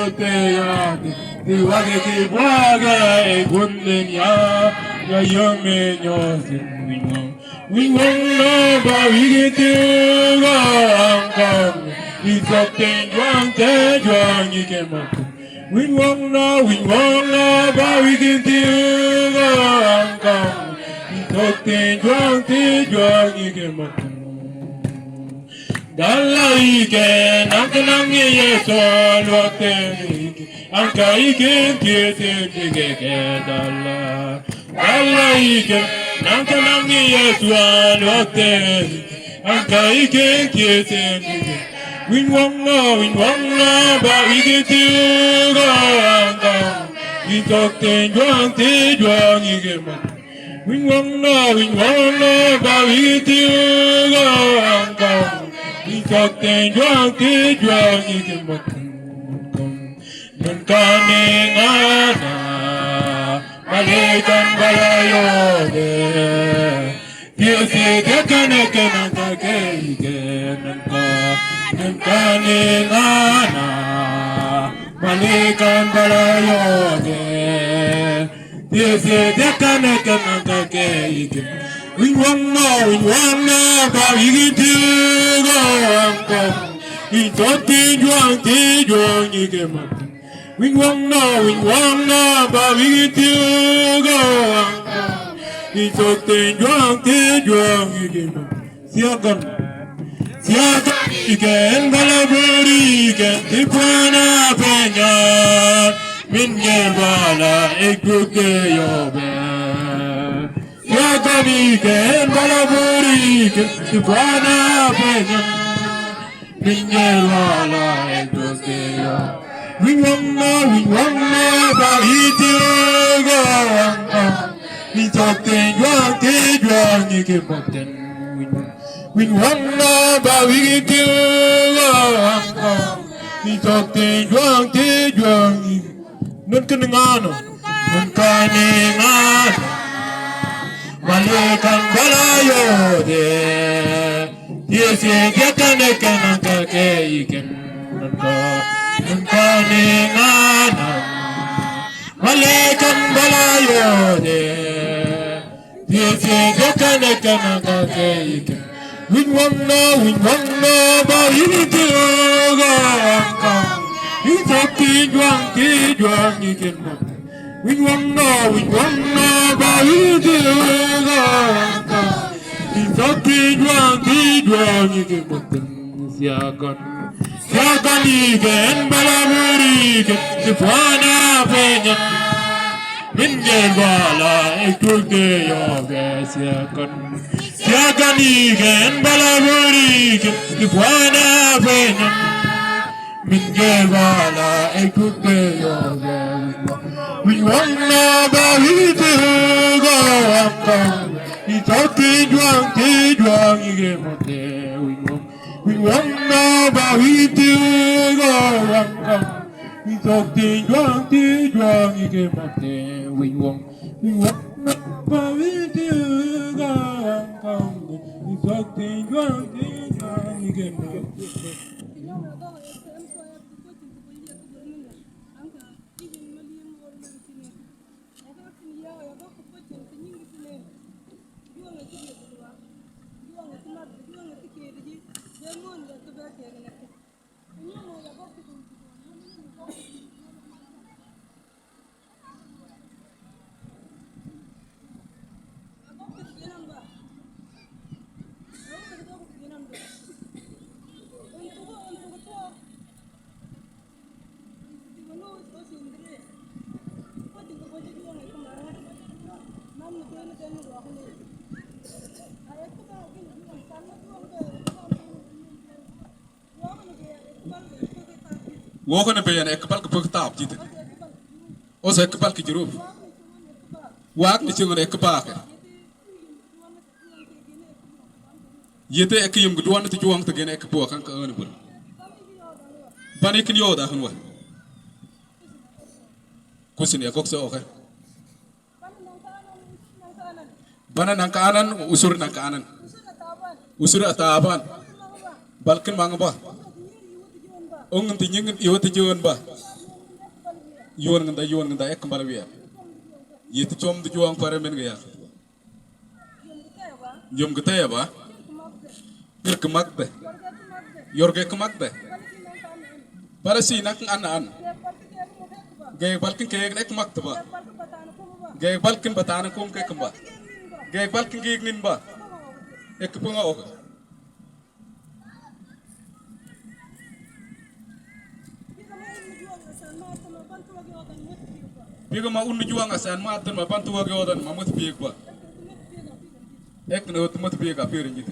Isotea Tiwage Tiwaga Egundenya Yayome Nyosin We won't know but we get to go Isotea Juan Juan Yikemako We won't know but we get to go Isotea Juan Yikemako Dalaike, Nankanangi, yes, all what they Ankaike, Kete, Dala. Dalaike, Nankanangi, yes, all what they Ankaike, Kete. We won't know, but we get to go. We talk to Juan, you get we won't know, but we get to go. We talk to Juan, you can look Nuncanina, Malayan Balayode. You see the Kanaka again, Nuncanina, Malayan Balayode. You see the Kanaka again. We won't know, but we get to go. We talk to Juan, you get up. We won't know, but we get to go. We talk to Juan, you get up. Siagan, again, Balaburi, again, Tipana Pena, Mingelbala, a good day over. Yagamike, Balaburique, Ivana Pena, Mingelala, and Tostea. We won't know, but he did go. We talk to Juan, you give up then. We won't know, but we did go. We talk to Juan, Nuncanano, Nuncanino. Malakan Balayode, yes, you can ikan Malakan Balayode, yes, you can ikan we won't know, but you need to go. He's a Juan, you can We won't know, but we do go. He's a Juan, you can put them. Siagan, again, Balamuri, Tifana Pena. Mingelbala, a good day of Siagan. Siagan again, Balamuri, Tifana Pena. Mingelbala, a good day of We won't know, but we do go. He talked to Juan, you get up there. We won't know, but we do go. He talked to Juan, you get up there. We won't know, but we do go. He talked to Juan, you get up there. Walk on a bay and a couple of top, did it? Also, a couple of roof. Walk the children a couple. Yet a kim good one to Juan to get a couple of uncle. Panic in Yoda, who won. Kusinia Coxo. Banan kanan, Usur Nakanan. Usura Taban. Balkan Mangaba. Ong tingin iyo ti Juan ba? yon ngenda ek mbala wiya yit chom du juang pare men ga jom gete ya ba pir kemak be yorge kemak be para si nak an gay balkin ke ek mak ba gay balkin batana kum ke kamba gay balkin ge nin ba ek punga ok biga ma unnu juang asan ma tan ma bantu wa godan ma mut bieg ba ek no mut bieg a pir njit